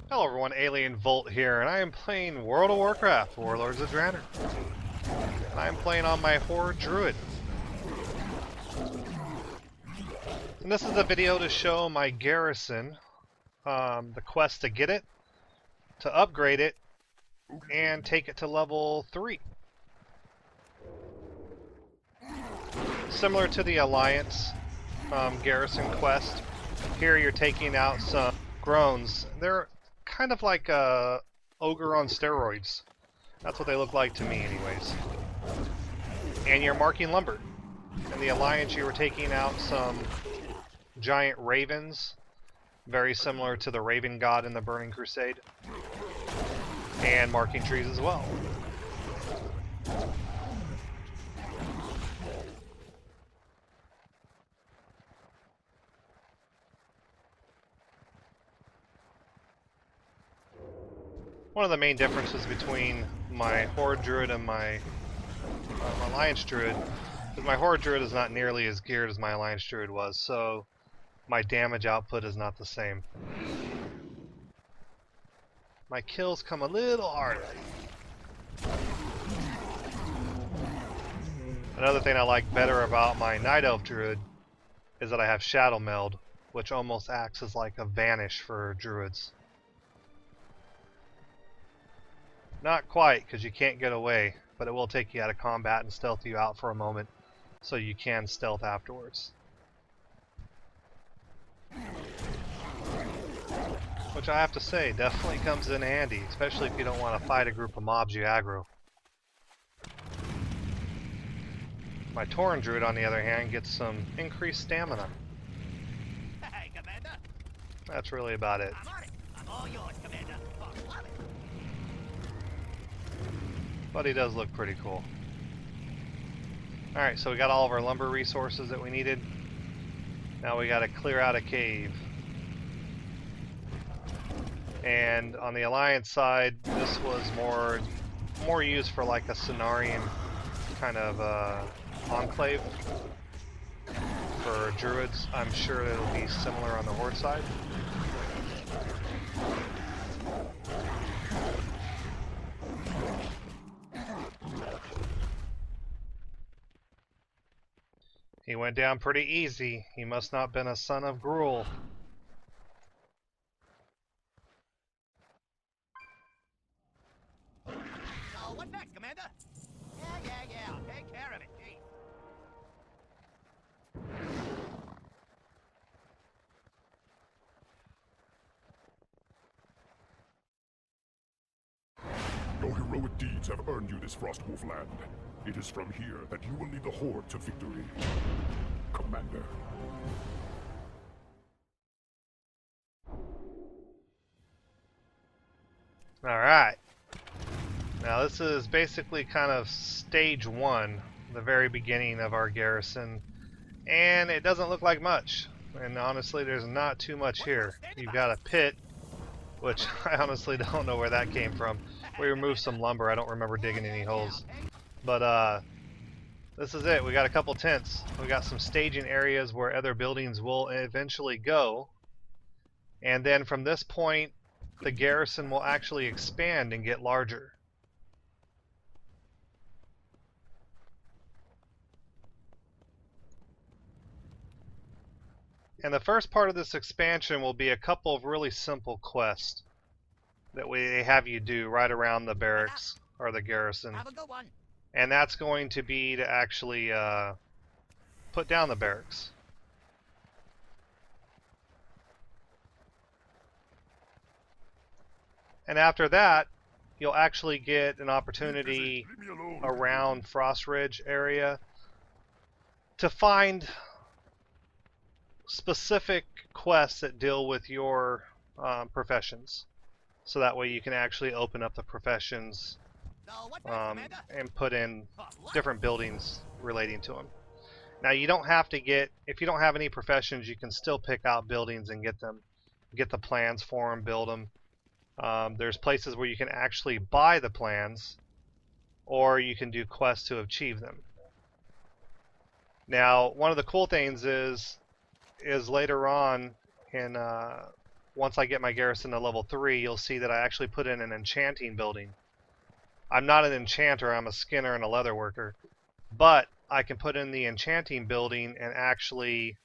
Hello everyone, Alien Volt here, and I am playing World of Warcraft, Warlords of Draenor. And I am playing on my Horde Druid. And this is a video to show my Garrison, the quest to get it, to upgrade it, and take it to level 3. Similar to the Alliance Garrison quest, here you're taking out some Groans. They're kind of like a ogre on steroids. That's what they look like to me anyways. And you're marking lumber. In the Alliance you were taking out some giant ravens, very similar to the Raven God in the Burning Crusade, and marking trees as well. One of the main differences between my Horde Druid and my Alliance Druid is my Horde Druid is not nearly as geared as my Alliance Druid was, so my damage output is not the same. My kills come a little harder. Another thing I like better about my Night Elf Druid is that I have Shadow Meld, which almost acts as like a vanish for Druids. Not quite, because you can't get away, but it will take you out of combat and stealth you out for a moment, so you can stealth afterwards. Which I have to say, definitely comes in handy, especially if you don't want to fight a group of mobs you aggro. My Tauren Druid, on the other hand, gets some increased stamina. Hey, Commander. That's really about it. I'm on it. I'm all yours, Commander. Love it. But he does look pretty cool. Alright, so we got all of our lumber resources that we needed. Now we got to clear out a cave. And on the Alliance side, this was more used for like a Cenarian kind of enclave. For Druids, I'm sure it'll be similar on the Horde side. He went down pretty easy. He must not have been a son of Gruul. So, what next, Commander? Yeah. I'll take care of it. Gee. Your heroic deeds have earned you this Frostwolf land. It is from here that you will lead the Horde to victory, Commander. Alright. Now this is basically kind of stage 1, the very beginning of our garrison. And it doesn't look like much. And honestly, there's not too much here. You've got a pit, which I honestly don't know where that came from. We removed some lumber. I don't remember digging any holes. But this is it. We got a couple tents. We got some staging areas where other buildings will eventually go. And then from this point, the garrison will actually expand and get larger. And the first part of this expansion will be a couple of really simple quests that they have you do right around the barracks or the garrison. Have a good one. And that's going to be to actually put down the barracks. And after that, you'll actually get an opportunity around Frost Ridge area to find specific quests that deal with your professions. So that way you can actually open up the professions So, what next, Commander? and put in different buildings relating to them. Now you don't have to get, if you don't have any professions, you can still pick out buildings and get them, get the plans for them, build them. There's places where you can actually buy the plans, or you can do quests to achieve them. Now one of the cool things is later on in once I get my garrison to level 3, you'll see that I actually put in an enchanting building. I'm not an enchanter, I'm a skinner and a leather worker. But I can put in the enchanting building and actually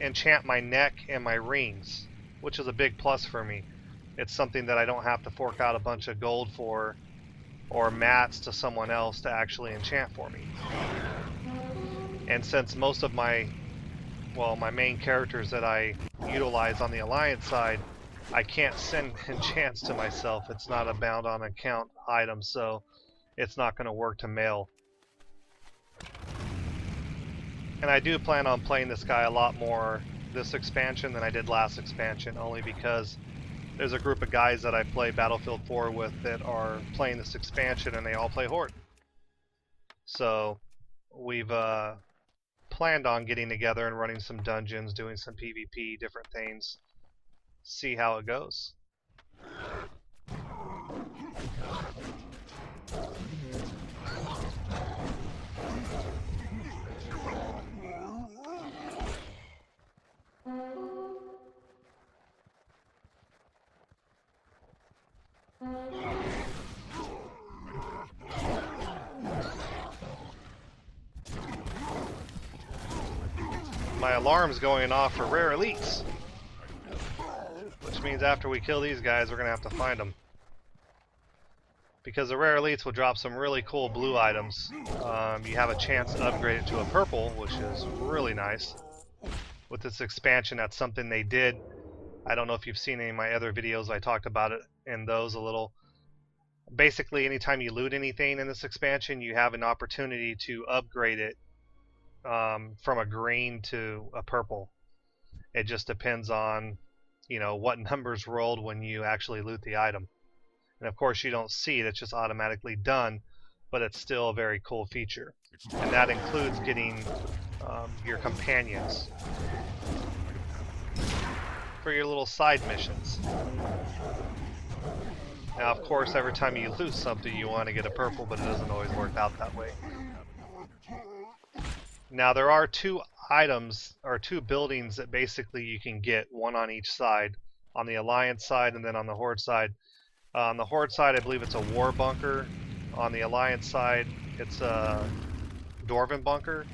enchant my neck and my rings, which is a big plus for me. It's something that I don't have to fork out a bunch of gold for or mats to someone else to actually enchant for me. And since most of my main characters that I utilize on the Alliance side, I can't send enchants to myself. It's not a bound on account item, so it's not going to work to mail. And I do plan on playing this guy a lot more this expansion than I did last expansion, only because there's a group of guys that I play Battlefield 4 with that are playing this expansion and they all play Horde. So we've planned on getting together and running some dungeons, doing some PvP, different things. See how it goes. My alarm's going off for rare elites, which means after we kill these guys, we're going to have to find them. Because the rare elites will drop some really cool blue items. You have a chance to upgrade it to a purple, which is really nice. With this expansion, that's something they did. I don't know if you've seen any of my other videos, I talked about it in those a little. Basically, anytime you loot anything in this expansion, you have an opportunity to upgrade it from a green to a purple. It just depends on, you know, what numbers rolled when you actually loot the item. And of course you don't see it, it's just automatically done, but it's still a very cool feature. And that includes getting your companions for your little side missions. Now of course every time you loot something you want to get a purple, but it doesn't always work out that way. Now there are two items, or two buildings that basically you can get, one on each side. On the Alliance side and then on the Horde side. On the Horde side I believe it's a war bunker. On the Alliance side it's a Dwarven bunker.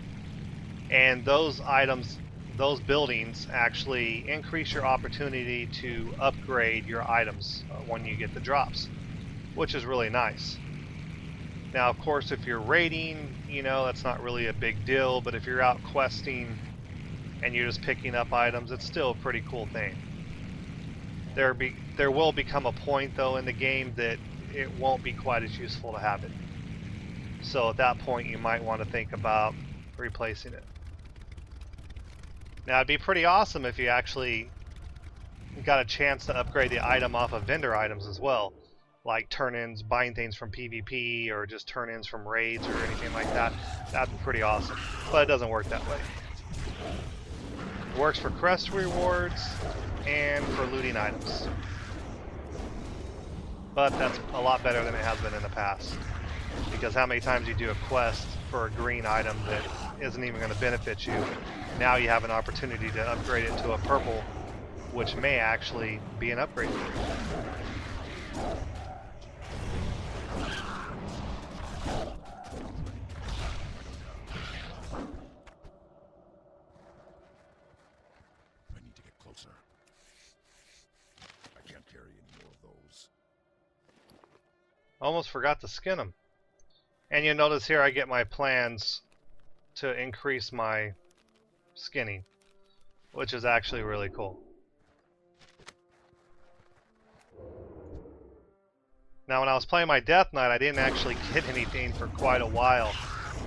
And those items, those buildings actually increase your opportunity to upgrade your items when you get the drops, which is really nice. Now, of course, if you're raiding, you know, that's not really a big deal, but if you're out questing and you're just picking up items, it's still a pretty cool thing. There will become a point, though, in the game that it won't be quite as useful to have it. So at that point, you might want to think about replacing it. Now, it'd be pretty awesome if you actually got a chance to upgrade the item off of vendor items as well. Like turn-ins, buying things from PvP, or just turn-ins from raids or anything like that. That'd be pretty awesome. But it doesn't work that way. It works for quest rewards and for looting items. But that's a lot better than it has been in the past. Because how many times you do a quest for a green item that isn't even going to benefit you, now you have an opportunity to upgrade it to a purple, which may actually be an upgrade. Almost forgot to skin them. And you notice here I get my plans to increase my skinning, which is actually really cool. Now when I was playing my Death Knight, I didn't actually get anything for quite a while.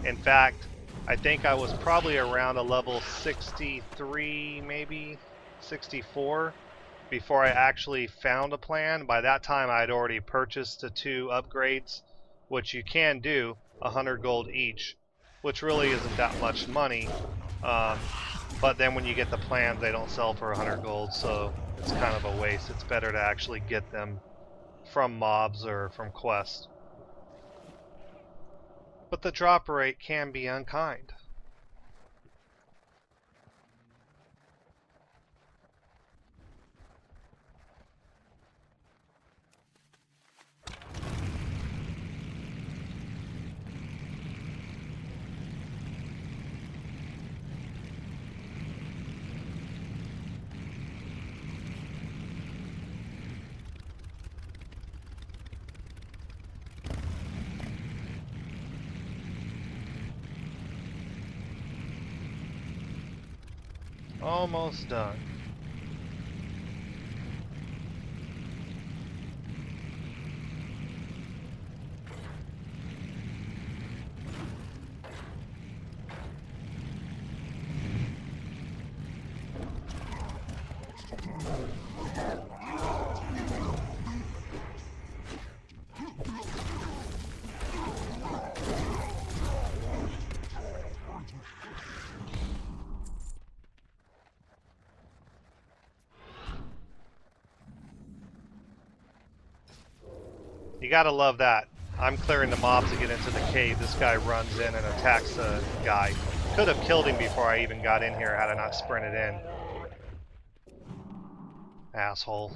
In fact, I think I was probably around a level 63, maybe 64, before I actually found a plan. By that time I had already purchased the 2 upgrades, which you can do, 100 gold each, which really isn't that much money. But then when you get the plans, they don't sell for 100 gold, so it's kind of a waste. It's better to actually get them from mobs or from quests. But the drop rate can be unkind. Almost done. You gotta love that. I'm clearing the mobs to get into the cave. This guy runs in and attacks the guy. Could have killed him before I even got in here had I not sprinted in. Asshole.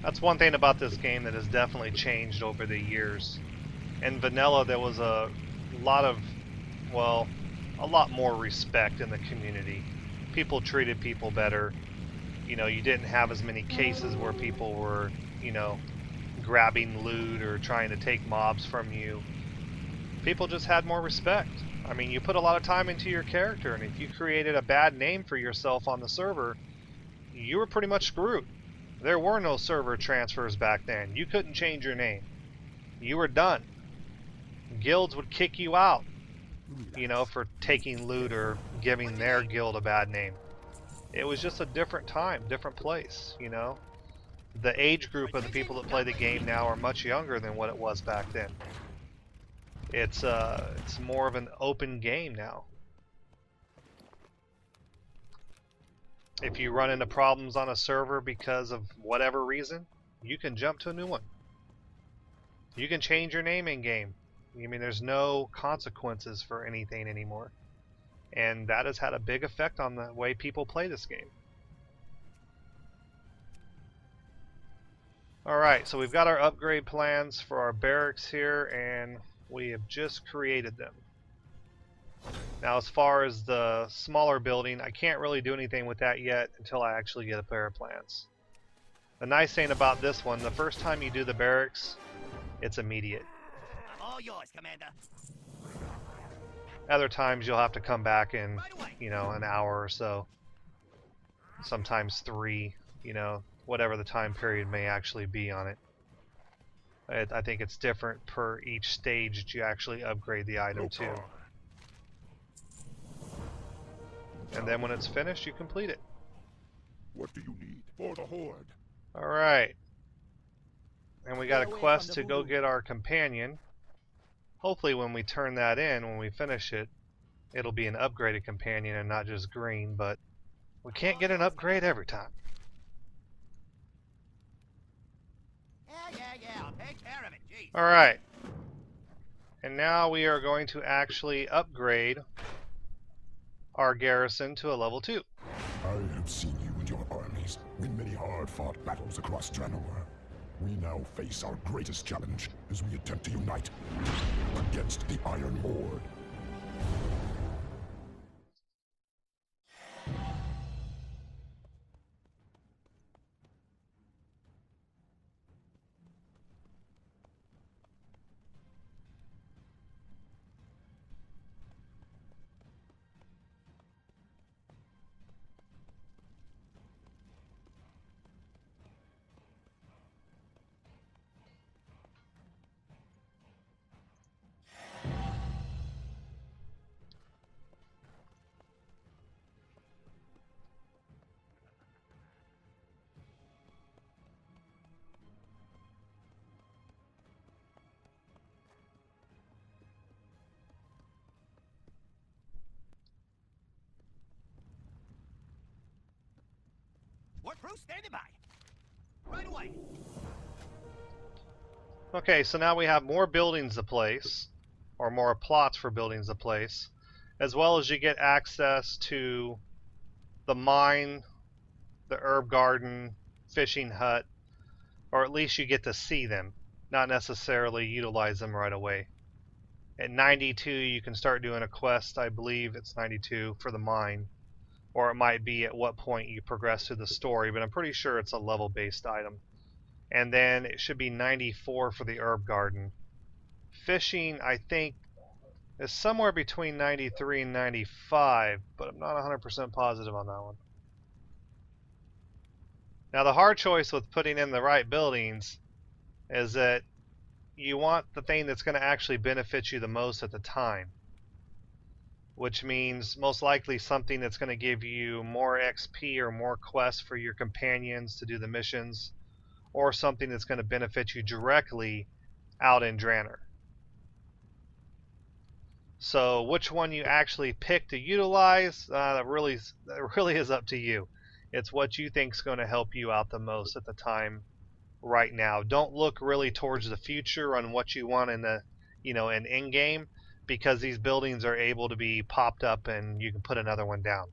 That's one thing about this game that has definitely changed over the years. In vanilla, there was a lot of, well, a lot more respect in the community. People treated people better. You know, you didn't have as many cases where people were, you know, grabbing loot or trying to take mobs from you. People just had more respect. I mean, you put a lot of time into your character, and if you created a bad name for yourself on the server, you were pretty much screwed. There were no server transfers back then. You couldn't change your name. You were done. Guilds would kick you out, you know, for taking loot or giving their guild a bad name. It was just a different time, different place, you know. The age group of the people that play the game now are much younger than what it was back then. It's more of an open game now. If you run into problems on a server because of whatever reason, you can jump to a new one. You can change your name in game. I mean, there's no consequences for anything anymore. And that has had a big effect on the way people play this game. Alright, so we've got our upgrade plans for our barracks here, and we have just created them. Now, as far as the smaller building, I can't really do anything with that yet until I actually get a pair of plans. The nice thing about this one, the first time you do the barracks, it's immediate. All yours, Commander. Other times you'll have to come back in, you know, an hour or so. Sometimes 3, you know, whatever the time period may actually be on it. I think it's different per each stage that you actually upgrade the item to. And then when it's finished, you complete it. What do you need for the Horde? Alright. And we got a quest to go get our companion. Hopefully when we turn that in, when we finish it, it'll be an upgraded companion and not just green, but we can't get an upgrade every time. Yeah, I'll take care of it, geez. Alright. And now we are going to actually upgrade our garrison to a level 2. I have seen you and your armies win many hard-fought battles across Draenor. We now face our greatest challenge as we attempt to unite against the Iron Horde. Work crew standing by. Right away. Okay, so now we have more buildings to place, or more plots for buildings to place, as well as you get access to the mine, the herb garden, fishing hut, or at least you get to see them, not necessarily utilize them right away. At 92 you can start doing a quest, I believe it's 92, for the mine, or it might be at what point you progress through the story, but I'm pretty sure it's a level based item. And then it should be 94 for the herb garden. Fishing, I think, is somewhere between 93 and 95, but I'm not 100% positive on that one. Now the hard choice with putting in the right buildings is that you want the thing that's going to actually benefit you the most at the time. Which means most likely something that's going to give you more XP or more quests for your companions to do the missions, or something that's going to benefit you directly out in Draenor. So which one you actually pick to utilize, that really is up to you. It's what you think is going to help you out the most at the time right now. Don't look really towards the future on what you want in the, in in-game, because these buildings are able to be popped up and you can put another one down.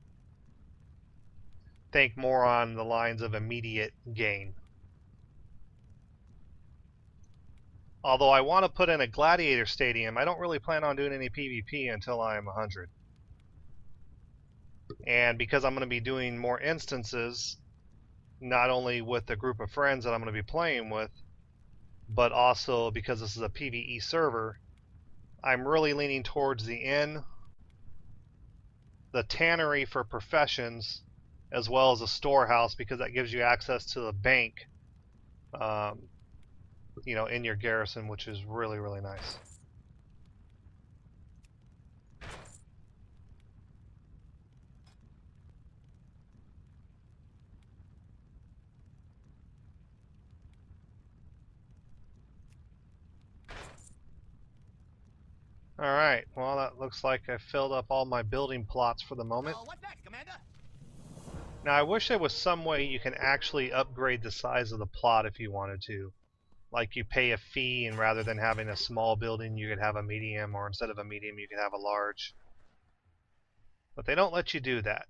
Think more on the lines of immediate gain. Although I want to put in a gladiator stadium, I don't really plan on doing any PvP until I am 100. And because I'm going to be doing more instances, not only with the group of friends that I'm going to be playing with, but also because this is a PvE server, I'm really leaning towards the inn, the tannery for professions, as well as a storehouse, because that gives you access to the bank, in your garrison, which is really, really nice. Alright, well that looks like I filled up all my building plots for the moment. What's next, Commander? Now I wish there was some way you can actually upgrade the size of the plot if you wanted to. Like you pay a fee, and rather than having a small building you could have a medium, or instead of a medium you could have a large. But they don't let you do that.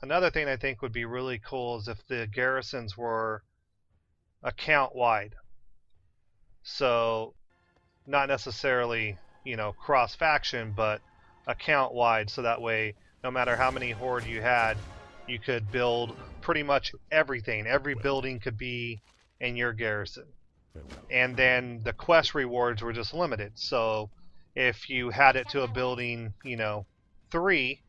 Another thing I think would be really cool is if the garrisons were account-wide. So, not necessarily cross-faction, but account-wide, so that way, no matter how many horde you had, you could build pretty much everything. Every building could be in your garrison. And then the quest rewards were just limited. So, if you had it to a building, 3,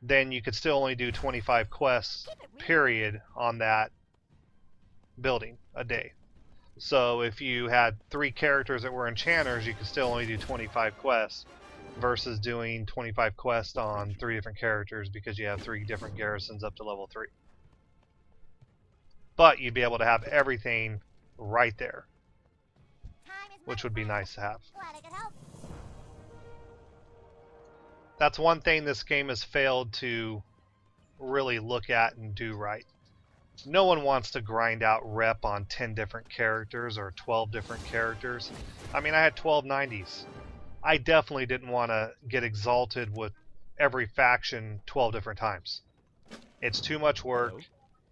then you could still only do 25 quests, period, on that building a day. So if you had 3 characters that were enchanters, you could still only do 25 quests versus doing 25 quests on 3 different characters because you have 3 different garrisons up to level 3. But you'd be able to have everything right there, which would be nice to have. That's one thing this game has failed to really look at and do right. No one wants to grind out rep on 10 different characters or 12 different characters. I mean, I had 12 90s. I definitely didn't want to get exalted with every faction 12 different times. It's too much work.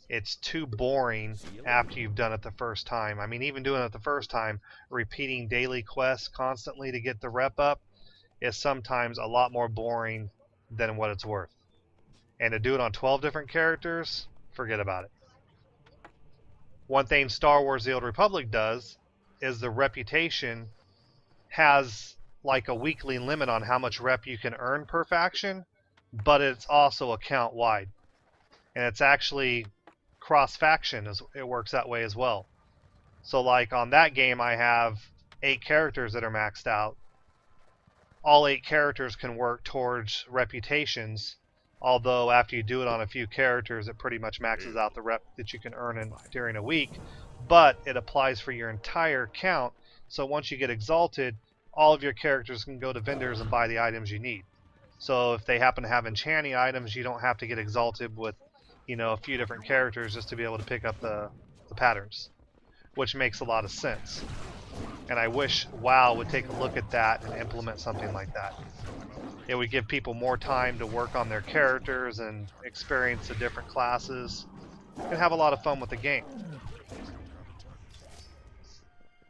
It's too boring after you've done it the first time. I mean, even doing it the first time, repeating daily quests constantly to get the rep up is sometimes a lot more boring than what it's worth. And to do it on 12 different characters, forget about it. One thing Star Wars The Old Republic does is the reputation has like a weekly limit on how much rep you can earn per faction, but it's also account wide. And it's actually cross-faction, it works that way as well. So like on that game I have 8 characters that are maxed out. All 8 characters can work towards reputations, although after you do it on a few characters it pretty much maxes out the rep that you can earn during a week, but it applies for your entire count. So once you get exalted, all of your characters can go to vendors and buy the items you need. So if they happen to have enchanting items, you don't have to get exalted with a few different characters just to be able to pick up the patterns, which makes a lot of sense. And I wish WoW would take a look at that and implement something like that. It would give people more time to work on their characters and experience the different classes and have a lot of fun with the game.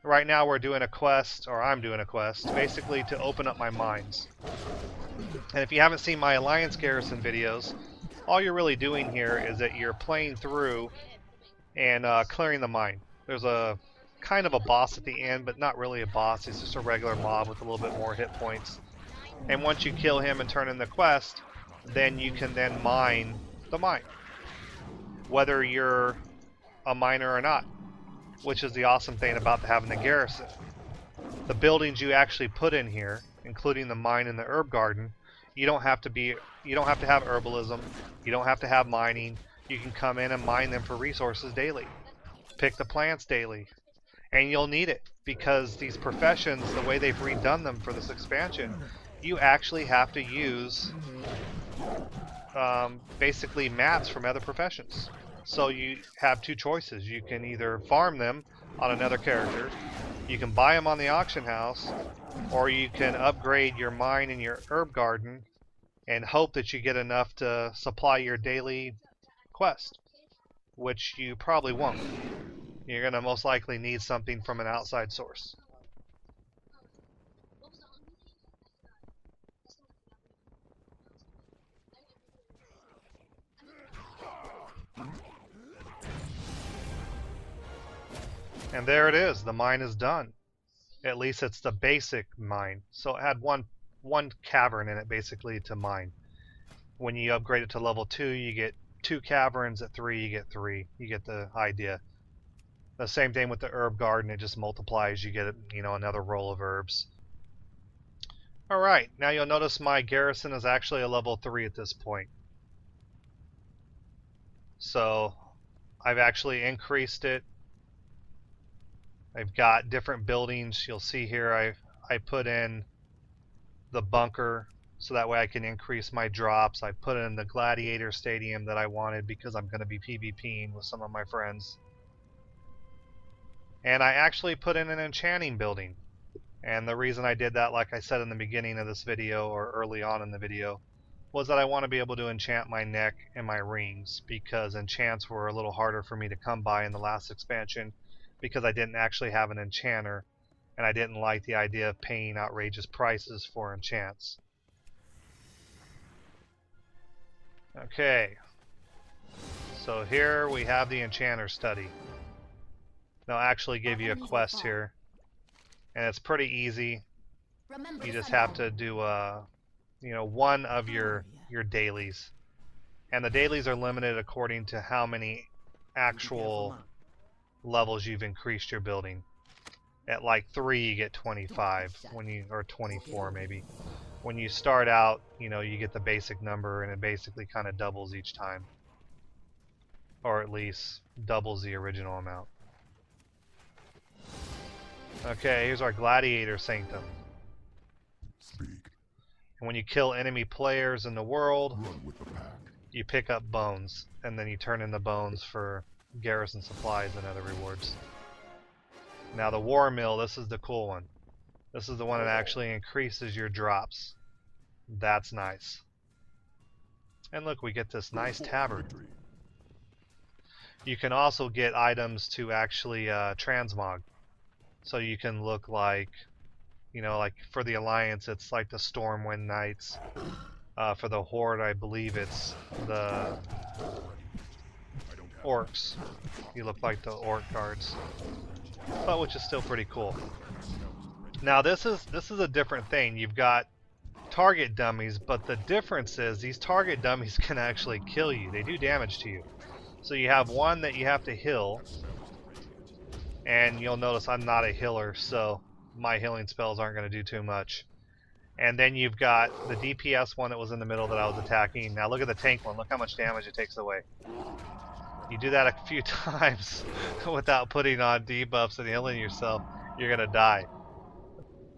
Right now we're doing a quest, or I'm doing a quest, basically to open up my mines. And if you haven't seen my Alliance Garrison videos, all you're really doing here is that you're playing through and clearing the mine. There's a kind of a boss at the end, but not really a boss. He's just a regular mob with a little bit more hit points. And once you kill him and turn in the quest, then you can then mine the mine, whether you're a miner or not, which is the awesome thing about having the garrison. The buildings you actually put in here, including the mine and the herb garden, you don't have to have herbalism, you don't have to have mining. You can come in and mine them for resources daily. Pick the plants daily. And you'll need it, because these professions, the way they've redone them for this expansion, you actually have to use basically mats from other professions. So you have two choices. You can either farm them on another character, you can buy them on the auction house, or you can upgrade your mine and your herb garden and hope that you get enough to supply your daily quest, which you probably won't. You're going to most likely need something from an outside source. And there it is. The mine is done. At least it's the basic mine. So it had one cavern in it basically to mine. When you upgrade it to level 2, you get 2 caverns. At 3, you get 3. You get the idea. The same thing with the herb garden. It just multiplies. You get, another roll of herbs. Alright, now you'll notice my garrison is actually a level 3 at this point. So I've actually increased it. I've got different buildings. You'll see here I put in the bunker so that way I can increase my drops. I put in the gladiator stadium that I wanted because I'm going to be PvPing with some of my friends. And I actually put in an enchanting building. And the reason I did that, like I said in the beginning of this video or early on in the video, was that I want to be able to enchant my neck and my rings, because enchants were a little harder for me to come by in the last expansion because I didn't actually have an enchanter, and I didn't like the idea of paying outrageous prices for enchants. Okay, so here we have the enchanter study. They'll actually give you a quest here, and it's pretty easy. You just have to do one of your dailies, and the dailies are limited according to how many actual levels you've increased your building. At like 3 you get 25 or 24 maybe. When you start out, you get the basic number, and it basically kind of doubles each time, or at least doubles the original amount. Okay, here's our gladiator sanctum. Speak. And when you kill enemy players in the world, Run with the pack. you pick up bones, and then you turn in the bones for garrison supplies and other rewards. Now the war mill, this is the cool one. This is the one that actually increases your drops. That's nice. And look, we get this nice tabard. You can also get items to actually transmog. So you can look like, like for the Alliance, it's like the Stormwind Knights. For the Horde, I believe it's the Orcs. You look like the Orc guards, but which is still pretty cool. Now this is a different thing. You've got target dummies, but the difference is these target dummies can actually kill you. They do damage to you. So you have one that you have to heal, and you'll notice I'm not a healer, so my healing spells aren't going to do too much. And then you've got the DPS one that was in the middle that I was attacking. Now look at the tank one. Look how much damage it takes away. You do that a few times without putting on debuffs and healing yourself, you're going to die.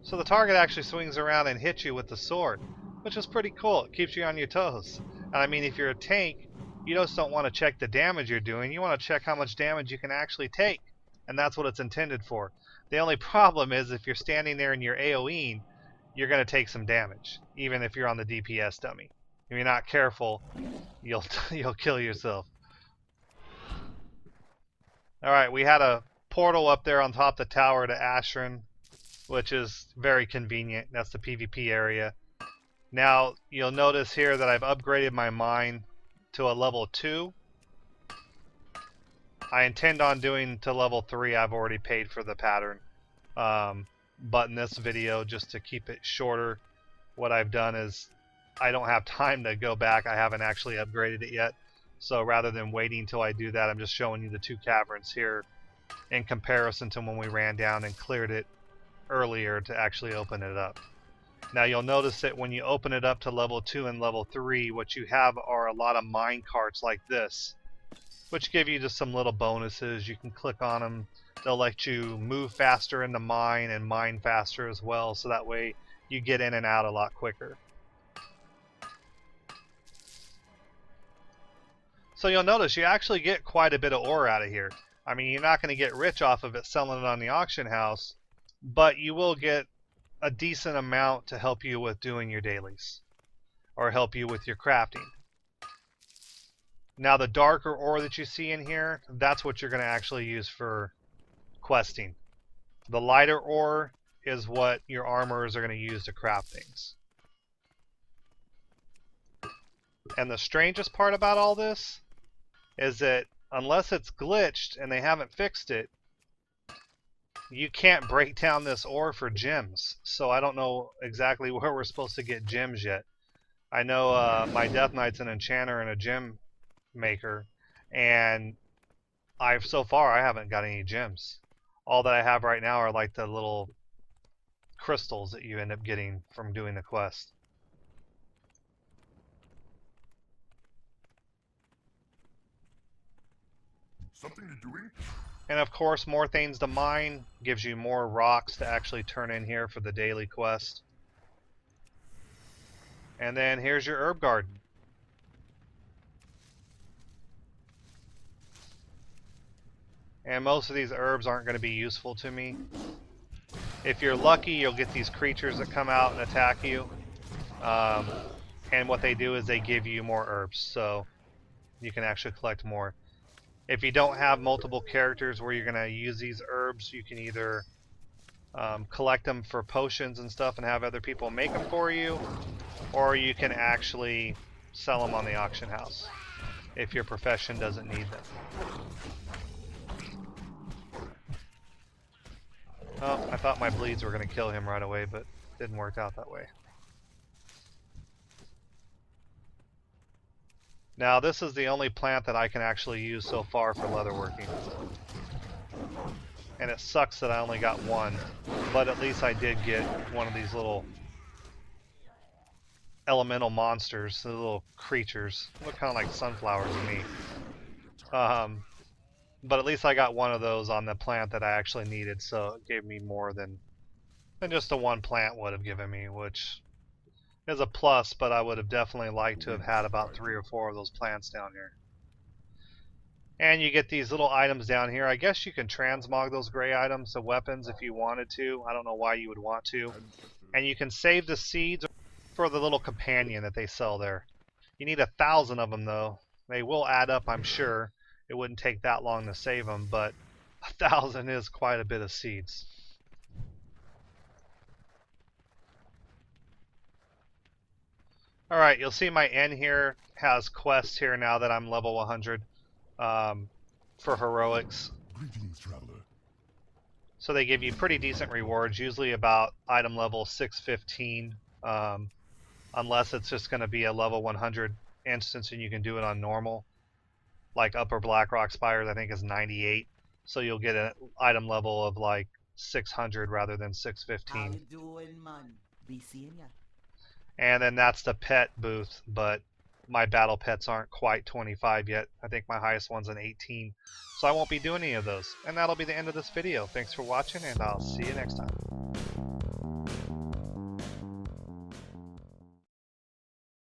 So the target actually swings around and hits you with the sword, which is pretty cool. It keeps you on your toes. And I mean, if you're a tank, you just don't want to check the damage you're doing. You want to check how much damage you can actually take. And that's what it's intended for. The only problem is if you're standing there and you're AoEing, you're going to take some damage, even if you're on the DPS dummy. If you're not careful, you'll kill yourself. Alright, we had a portal up there on top of the tower to Ashran, which is very convenient. That's the PvP area. Now, you'll notice here that I've upgraded my mine to a level 2. I intend on doing to level 3. I've already paid for the pattern. But in this video, just to keep it shorter, what I've done is I don't have time to go back. I haven't actually upgraded it yet. So rather than waiting until I do that, I'm just showing you the 2 caverns here in comparison to when we ran down and cleared it earlier to actually open it up. Now you'll notice that when you open it up to level 2 and level 3, what you have are a lot of mine carts like this, which give you just some little bonuses. You can click on them. They'll let you move faster in the mine and mine faster as well, so that way you get in and out a lot quicker. So you'll notice you actually get quite a bit of ore out of here. I mean, you're not going to get rich off of it selling it on the auction house, but you will get a decent amount to help you with doing your dailies or help you with your crafting. Now the darker ore that you see in here, that's what you're going to actually use for questing. The lighter ore is what your armorers are going to use to craft things. And the strangest part about all this is that unless it's glitched and they haven't fixed it, you can't break down this ore for gems. So I don't know exactly where we're supposed to get gems yet. I know my Death Knight's an enchanter and a gem maker, and so far I haven't got any gems. All that I have right now are like the little crystals that you end up getting from doing the quest. Something you're doing? And of course, more things to mine gives you more rocks to actually turn in here for the daily quest. And then here's your herb garden. And most of these herbs aren't going to be useful to me. If you're lucky, you'll get these creatures that come out and attack you. And what they do is they give you more herbs, so you can actually collect more. If you don't have multiple characters where you're going to use these herbs, you can either collect them for potions and stuff and have other people make them for you, or you can actually sell them on the auction house if your profession doesn't need them. Oh, I thought my bleeds were going to kill him right away, but it didn't work out that way. Now this is the only plant that I can actually use so far for leatherworking. And it sucks that I only got one, but at least I did get one of these little elemental monsters, the little creatures. Look kind of like sunflowers to me. But at least I got one of those on the plant that I actually needed, so it gave me more than just the one plant would have given me, which is a plus, but I would have definitely liked to have had about 3 or 4 of those plants down here. And you get these little items down here. I guess you can transmog those gray items to weapons if you wanted to. I don't know why you would want to. And you can save the seeds for the little companion that they sell there. You need 1,000 of them though. They will add up, I'm sure. It wouldn't take that long to save them, but 1,000 is quite a bit of seeds. Alright, you'll see my N here has quests here now that I'm level 100 for heroics. Greetings, traveler. So they give you pretty decent rewards, usually about item level 615, unless it's just going to be a level 100 instance and you can do it on normal. Like Upper Blackrock Spires, I think is 98, so you'll get an item level of like 600 rather than 615. How you doing, man? Be seeing ya. And then that's the pet booth, but my battle pets aren't quite 25 yet. I think my highest one's an 18, so I won't be doing any of those. And that'll be the end of this video. Thanks for watching, and I'll see you next time.